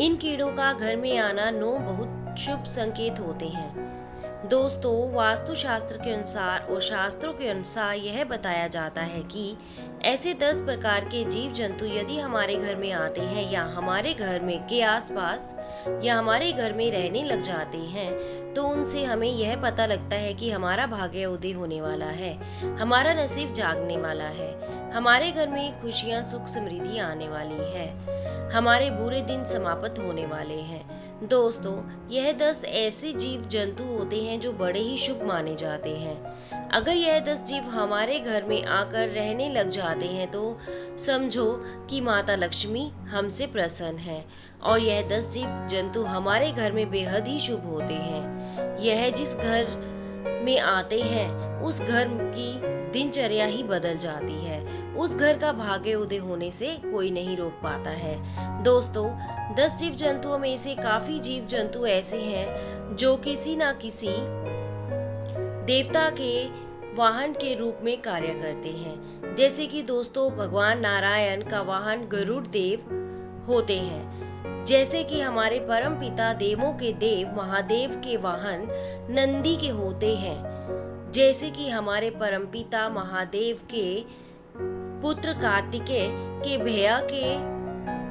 इन कीड़ों का घर में आना 9 बहुत शुभ संकेत होते हैं। दोस्तों, वास्तुशास्त्र के अनुसार और शास्त्रों के अनुसार यह बताया जाता है कि ऐसे 10 प्रकार के जीव जंतु यदि हमारे घर में आते हैं या हमारे घर में के आसपास या हमारे घर में रहने लग जाते हैं, तो उनसे हमें यह पता लगता है कि हमारा भाग्य उदय होने वाला है, हमारा नसीब जागने वाला है, हमारे घर में खुशियां सुख समृद्धि आने वाली है, हमारे बुरे दिन समाप्त होने वाले हैं। दोस्तों, यह 10 ऐसे जीव जंतु होते हैं जो बड़े ही शुभ माने जाते हैं। अगर यह 10 जीव हमारे घर में आकर रहने लग जाते हैं तो समझो कि माता लक्ष्मी हमसे प्रसन्न है और यह 10 जीव जंतु हमारे घर में बेहद ही शुभ होते हैं। यह जिस घर में आते हैं उस घर की दिनचर्या ही बदल जाती है। उस घर का भाग्य उदय होने से कोई नहीं रोक पाता है। दोस्तों, 10 जीव जंतुओं में से काफी जीव जंतु ऐसे हैं जो किसी न किसी देवता के वाहन के रूप में कार्य करते हैं। जैसे कि दोस्तों, भगवान नारायण का वाहन गरुड़ देव होते हैं। जैसे कि हमारे परम पिता देवों के देव महादेव के वाहन नंदी के होते हैं। जैसे कि हमारे परम पिता महादेव के पुत्र कार्तिकेय के भैया के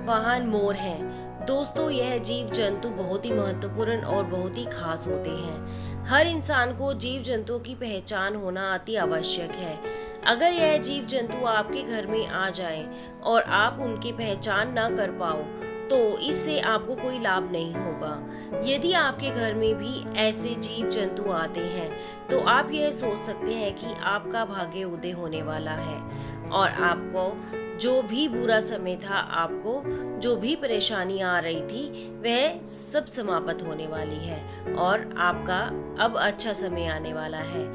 वाहन मोर हैं। दोस्तों, यह जीव जंतु बहुत ही महत्वपूर्ण और बहुत ही खास होते हैं। हर इंसान को जीव जंतुओं की पहचान होना अति आवश्यक है। अगर यह जीव जंतु आपके घर में आ जाएं और आप उनकी पहचान ना कर पाओ तो इससे आपको कोई लाभ नहीं होगा। यदि आपके घर में भी ऐसे जीव जंतु आते हैं तो आप यह सोच सकते हैं कि आपका भाग्य उदय होने वाला है और आपको जो भी बुरा समय था, आपको जो भी परेशानी आ रही थी, वह सब समाप्त होने वाली है और आपका अब अच्छा समय आने वाला है।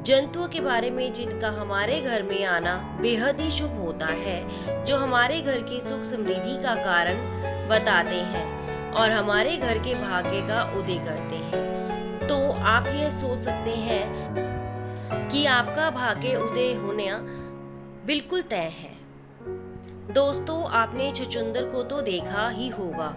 जंतुओं के बारे में जिनका हमारे घर में आना बेहद ही शुभ होता है, जो हमारे घर की सुख समृद्धि का कारण बताते हैं और हमारे घर के भाग्य का उदय करते हैं, तो आप यह सोच सकते हैं कि आपका भाग्य उदय होना बिल्कुल तय है। दोस्तों, आपने छुछुंदर को तो देखा ही होगा,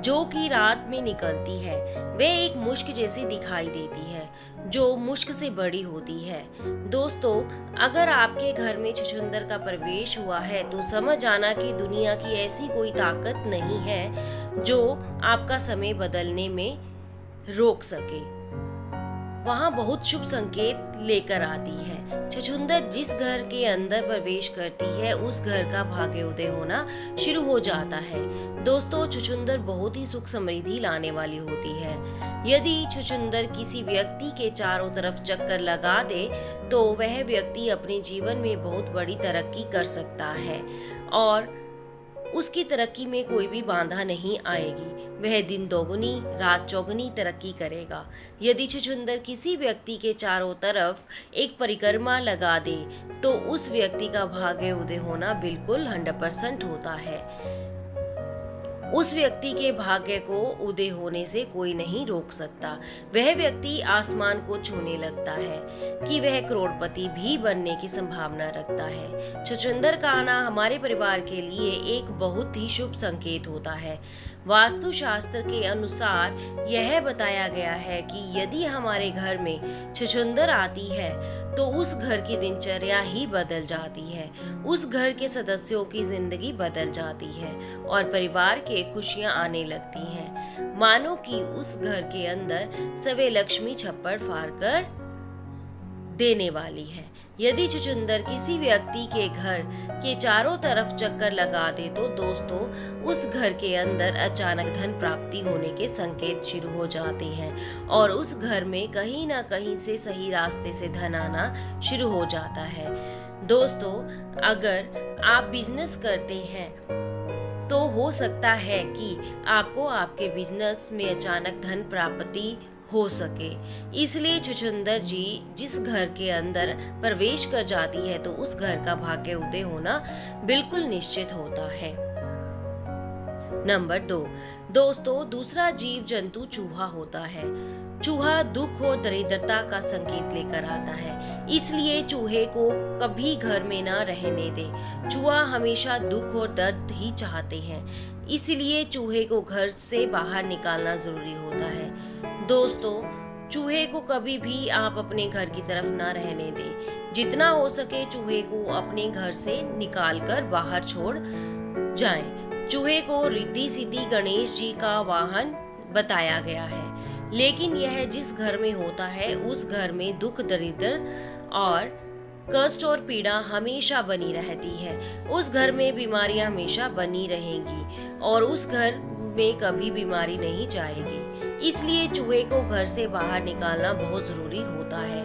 जो कि रात में निकलती है। वह एक मुश्क जैसी दिखाई देती है जो मुश्क से बड़ी होती है। दोस्तों, अगर आपके घर में छुछुंदर का प्रवेश हुआ है तो समझ जाना कि दुनिया की ऐसी कोई ताकत नहीं है जो आपका समय बदलने में रोक सके। वहाँ बहुत शुभ संकेत लेकर आती है। छुछुंदर जिस घर के अंदर प्रवेश करती है उस घर का भाग्य उदय होना शुरू हो जाता है। दोस्तों, छुछुंदर बहुत ही सुख समृद्धि लाने वाली होती है। यदि छुछुंदर किसी व्यक्ति के चारों तरफ चक्कर लगा दे तो वह व्यक्ति अपने जीवन में बहुत बड़ी तरक्की कर सकता है और उसकी तरक्की में कोई भी बाधा नहीं आएगी। वह दिन दोगुनी रात चौगुनी तरक्की करेगा। यदि छुछुंदर किसी व्यक्ति के चारों तरफ एक परिक्रमा लगा दे तो उस व्यक्ति का भाग्य उदय होना बिल्कुल 100% होता है। उस व्यक्ति के भाग्य को उदय होने से कोई नहीं रोक सकता। वह व्यक्ति आसमान को छूने लगता है कि वह करोड़पति भी बनने की संभावना रखता है। छुछुंदर का आना हमारे परिवार के लिए एक बहुत ही शुभ संकेत होता है। वास्तुशास्त्र के अनुसार यह बताया गया है कि यदि हमारे घर में छुछुंदर आती है तो उस घर की दिनचर्या ही बदल जाती है, उस घर के सदस्यों की जिंदगी बदल जाती है और परिवार के खुशियां आने लगती हैं। मानो कि उस घर के अंदर सवे लक्ष्मी छप्पड़ फाड़ कर देने वाली है। यदि छुछुंदर किसी व्यक्ति के घर के चारों तरफ चक्कर लगा दे तो दोस्तों, उस घर के अंदर अचानक धन प्राप्ति होने के संकेत शुरू हो जाते हैं और उस घर में कहीं ना कहीं से सही रास्ते से धन आना शुरू हो जाता है। दोस्तों, अगर आप बिजनेस करते हैं तो हो सकता है कि आपको आपके बिजनेस में अचानक धन प्राप्ति हो सके। इसलिए छुछुंदर जी जिस घर के अंदर प्रवेश कर जाती है तो उस घर का भाग्य उदय होना बिल्कुल निश्चित होता है। नंबर 2, दोस्तों, दूसरा जीव जंतु चूहा होता है। चूहा दुख और दरिद्रता का संकेत लेकर आता है, इसलिए चूहे को कभी घर में न रहने दे। चूहा हमेशा दुख और दर्द ही चाहते हैं। इसलिए चूहे को घर से बाहर निकालना जरूरी होता है। दोस्तों, चूहे को कभी भी आप अपने घर की तरफ ना रहने दें। जितना हो सके चूहे को अपने घर से निकालकर बाहर छोड़ जाएं। चूहे को रिद्धि सिद्धि गणेश जी का वाहन बताया गया है, लेकिन यह जिस घर में होता है उस घर में दुख, दरिद्र और कष्ट और पीड़ा हमेशा बनी रहती है। उस घर में बीमारियां हमेशा बनी रहेंगी और उस घर में कभी बीमारी नहीं जाएगी। इसलिए चूहे को घर से बाहर निकालना बहुत जरूरी होता है,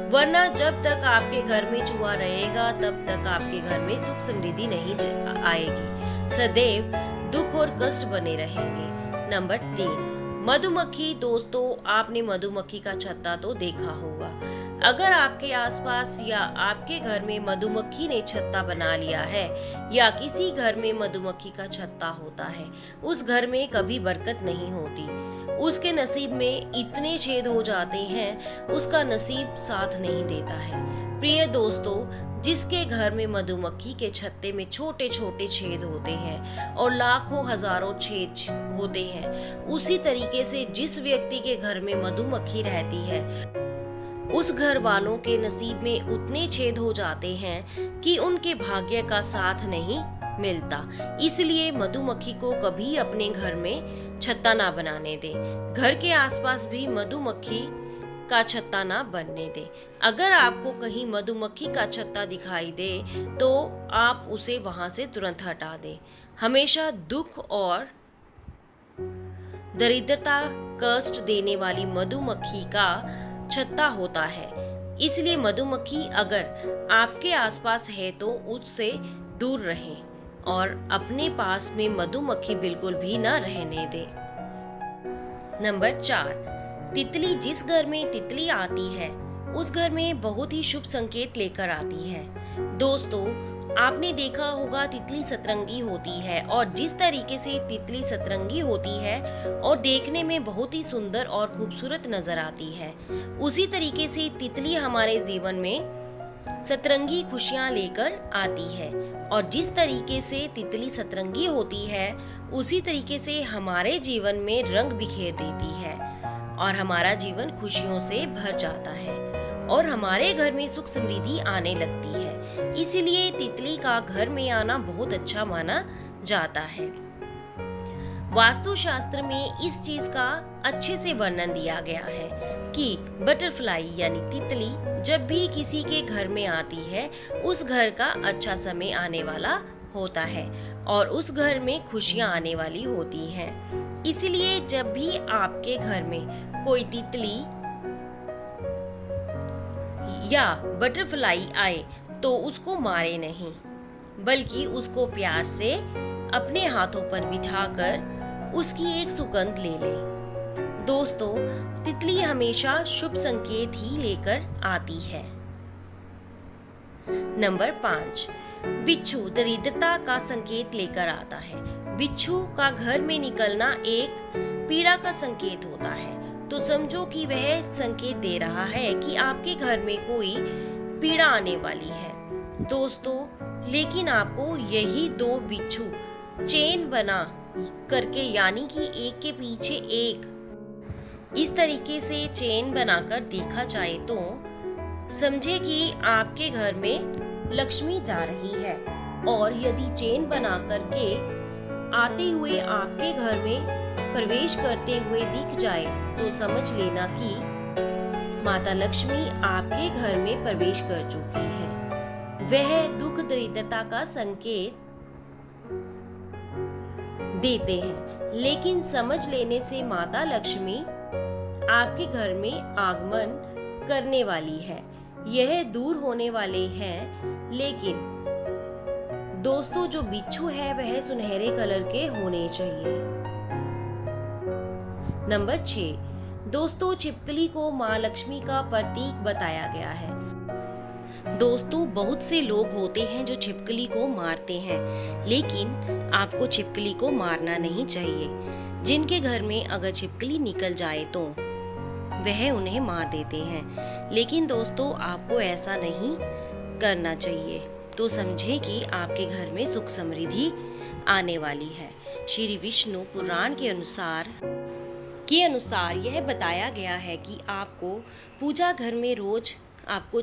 वरना जब तक आपके घर में चूहा रहेगा तब तक आपके घर में सुख समृद्धि नहीं आएगी। सदैव दुख और कष्ट बने रहेंगे। नंबर 3, मधुमक्खी। दोस्तों, आपने मधुमक्खी का छत्ता तो देखा होगा। अगर आपके आसपास या आपके घर में मधुमक्खी ने छत्ता बना लिया है या किसी घर में मधुमक्खी का छत्ता होता है, उस घर में कभी बरकत नहीं होती। उसके नसीब में इतने छेद हो जाते हैं, उसका नसीब साथ नहीं देता है। प्रिय दोस्तों, जिसके घर में मधुमक्खी के छत्ते में छोटे छोटे छेद होते हैं और लाखों हजारों छेद होते हैं, उसी तरीके से जिस व्यक्ति के घर में मधुमक्खी रहती है उस घर वालों के नसीब में उतने छेद हो जाते हैं कि उनके भाग्य का साथ नहीं मिलता। इसलिए मधुमक्खी को कभी अपने घर में छत्ता ना बनाने दें। घर के आसपास भी मधुमक्खी का छत्ता ना बनने दें। अगर आपको कहीं मधुमक्खी का छत्ता दिखाई दे तो आप उसे वहां से तुरंत हटा दें। हमेशा दुख और दरिद्रता, कष्ट देने वाली मधुमक्खी का छत्ता होता है। इसलिए मधुमक्खी अगर आपके आसपास है तो उससे दूर रहें और अपने पास में मधुमक्खी बिल्कुल भी ना रहने दें। नंबर 4, तितली। जिस घर में तितली आती है उस घर में बहुत ही शुभ संकेत लेकर आती है। दोस्तों, आपने देखा होगा तितली सतरंगी होती है और जिस तरीके से तितली सतरंगी होती है और देखने में बहुत ही सुंदर और खूबसूरत नजर आती है, उसी तरीके से तितली हमारे जीवन में सतरंगी खुशियां लेकर आती है। और जिस तरीके से तितली सतरंगी होती है उसी तरीके से हमारे जीवन में रंग बिखेर देती है और हमारा जीवन खुशियों से भर जाता है और हमारे घर में सुख समृद्धि आने लगती है। इसीलिए तितली का घर में आना बहुत अच्छा माना जाता है। वास्तुशास्त्र में इस चीज का अच्छे से वर्णन दिया गया है कि बटरफ्लाई यानी तितली जब भी किसी के घर में आती है उस घर का अच्छा समय आने वाला होता है और उस घर में खुशियां आने वाली होती हैं। इसलिए जब भी आपके घर में कोई तितली या बटरफ्लाई आए तो उसको मारे नहीं, बल्कि उसको प्यार से अपने हाथों पर बिठाकर उसकी एक सुगंध ले लें। दोस्तों, तितली हमेशा शुभ संकेत ही लेकर आती है। नंबर 5, बिच्छू दरिद्रता का संकेत लेकर आता है। बिच्छू का घर में निकलना एक पीड़ा का संकेत होता है, तो समझो कि वह संकेत दे रहा है कि आपके घर में कोई पीड़ा आने वाली है। दोस्तों, लेकिन आपको यही 2 बिच्छू चेन बना करके यानी कि एक के पीछे एक इस तरीके से चेन बनाकर देखा जाए तो समझे कि आपके घर में लक्ष्मी जा रही है। और यदि चेन बना करके आते हुए आपके घर में प्रवेश करते हुए दिख जाए तो समझ लेना कि माता लक्ष्मी आपके घर में प्रवेश कर चुकी है। वह दुख दरिद्रता का संकेत देते हैं, लेकिन समझ लेने से माता लक्ष्मी आपके घर में आगमन करने वाली है। यह दूर होने वाले हैं, लेकिन दोस्तों जो बिच्छू है वह सुनहरे कलर के होने चाहिए। नंबर 6, दोस्तों छिपकली को माँ लक्ष्मी का प्रतीक बताया गया है। दोस्तों बहुत से लोग होते हैं जो छिपकली को मारते हैं, लेकिन आपको छिपकली को मारना नहीं चाहिए। जिनके घर में अगर छिपकली निकल जाए तो वह उन्हें मार देते हैं, लेकिन दोस्तों आपको ऐसा नहीं करना चाहिए। तो समझे कि आपके घर में सुख समृद्धि आने वाली है। श्री विष्णु पुराण के अनुसार यह बताया गया है कि आपको पूजा घर में रोज आपको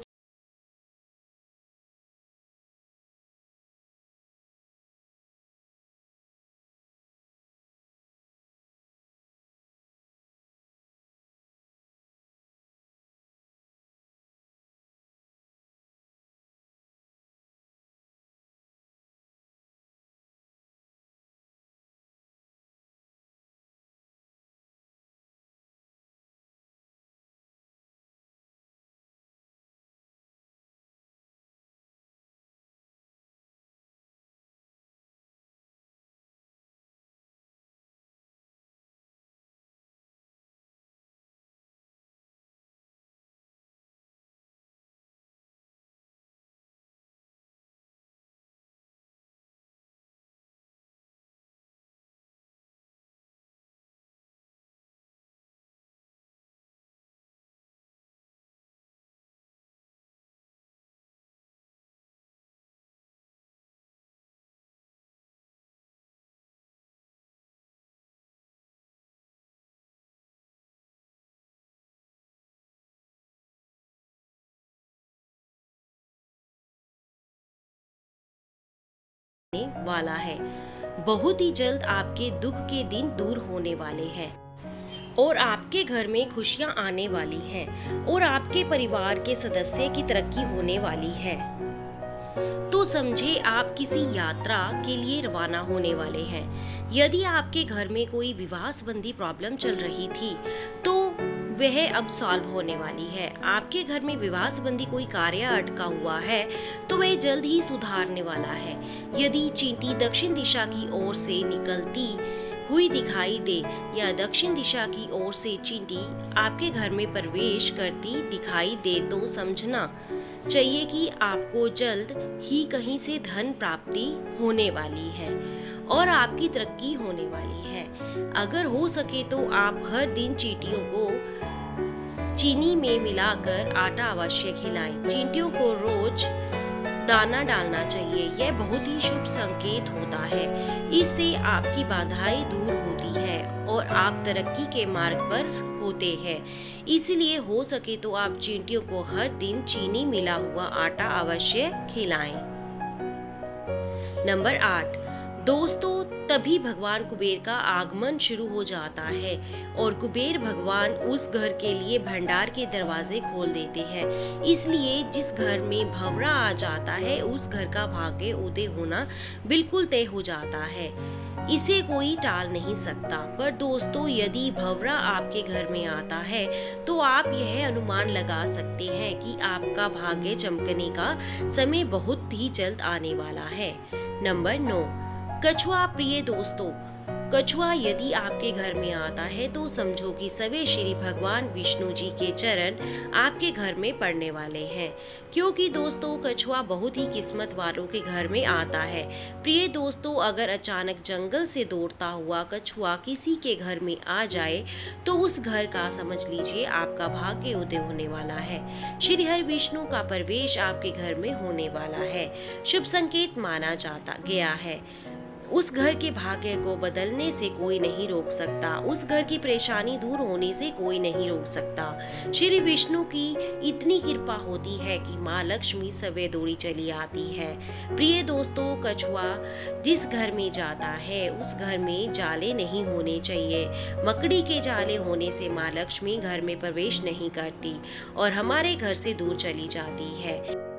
वाला है। बहुत ही जल्द आपके दुख के दिन दूर होने वाले हैं और आपके घर में खुशियां आने वाली हैं और आपके परिवार के सदस्य की तरक्की होने वाली है। तो समझे आप किसी यात्रा के लिए रवाना होने वाले हैं। यदि आपके घर में कोई विवाह संबंधी प्रॉब्लम चल रही थी तो वह अब सॉल्व होने वाली है। आपके घर में विवाह संबंधी कोई कार्य अटका हुआ है तो वह जल्द ही सुधारने वाला है। यदि चींटी दक्षिण दिशा की ओर से निकलती हुई दिखाई दे या दक्षिण दिशा की ओर से चींटी आपके घर में प्रवेश करती दिखाई दे तो समझना चाहिए कि आपको जल्द ही कहीं से धन प्राप्ति होने वाली है और आपकी तरक्की होने वाली है। अगर हो सके तो आप हर दिन चींटियों को चीनी में मिलाकर आटा अवश्य खिलाएं। चींटियों को रोज दाना डालना चाहिए। यह बहुत ही शुभ संकेत होता है। इससे आपकी बाधाएं दूर होती है और आप तरक्की के मार्ग पर होते हैं। इसलिए हो सके तो आप चींटियों को हर दिन चीनी मिला हुआ आटा अवश्य खिलाएं। नंबर 8, दोस्तों तभी भगवान कुबेर का आगमन शुरू हो जाता है और कुबेर भगवान उस घर के लिए भंडार के दरवाजे खोल देते हैं। इसलिए जिस घर में भंवरा आ जाता है उस घर का भाग्य उदय होना बिल्कुल तय हो जाता है। इसे कोई टाल नहीं सकता। पर दोस्तों यदि भंवरा आपके घर में आता है तो आप यह अनुमान लगा सकते हैं कि आपका भाग्य चमकने का समय बहुत ही जल्द आने वाला है। नंबर 9, कछुआ। प्रिय दोस्तों, कछुआ यदि आपके घर में आता है तो समझो कि सवे श्री भगवान विष्णु जी के चरण आपके घर में पड़ने वाले हैं, क्योंकि दोस्तों कछुआ बहुत ही किस्मत वालों के घर में आता है। प्रिय दोस्तों, अगर अचानक जंगल से दौड़ता हुआ कछुआ किसी के घर में आ जाए तो उस घर का समझ लीजिए आपका भाग्य उदय होने वाला है। श्री हरि विष्णु का प्रवेश आपके घर में होने वाला है। शुभ संकेत माना जाता गया है। उस घर के भाग्य को बदलने से कोई नहीं रोक सकता। उस घर की परेशानी दूर होने से कोई नहीं रोक सकता। श्री विष्णु की इतनी कृपा होती है कि माँ लक्ष्मी सवे दौड़ी चली आती है। प्रिय दोस्तों, कछुआ जिस घर में जाता है उस घर में जाले नहीं होने चाहिए। मकड़ी के जाले होने से माँ लक्ष्मी घर में प्रवेश नहीं करती और हमारे घर से दूर चली जाती है।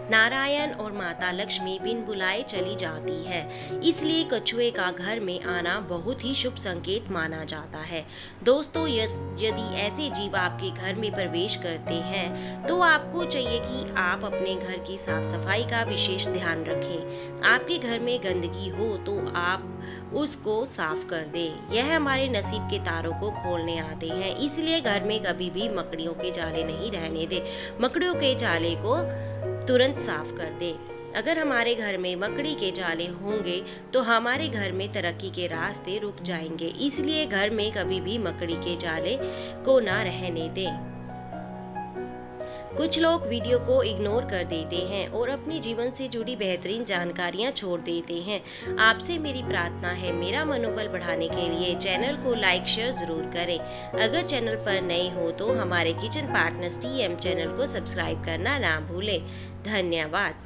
नारायण और माता लक्ष्मी बिन बुलाए चली जाती है। इसलिए कछुए का घर में आना बहुत ही शुभ संकेत माना जाता है। दोस्तों यदि ऐसे जीव आपके घर में प्रवेश करते हैं तो आपको चाहिए कि आप अपने घर की साफ सफाई का विशेष ध्यान रखें। आपके घर में गंदगी हो तो आप उसको साफ कर दें। यह हमारे नसीब के तारों को खोलने आते हैं। इसलिए घर में कभी भी मकड़ियों के जाले नहीं रहने दें। मकड़ियों के जाले को तुरंत साफ कर दे। अगर हमारे घर में मकड़ी के जाले होंगे तो हमारे घर में तरक्की के रास्ते रुक जाएंगे। इसलिए घर में कभी भी मकड़ी के जाले को ना रहने दें। कुछ लोग वीडियो को इग्नोर कर देते हैं और अपने जीवन से जुड़ी बेहतरीन जानकारियां छोड़ देते हैं। आपसे मेरी प्रार्थना है, मेरा मनोबल बढ़ाने के लिए चैनल को लाइक शेयर ज़रूर करें। अगर चैनल पर नए हो तो हमारे किचन पार्टनर्स TM चैनल को सब्सक्राइब करना ना भूलें। धन्यवाद।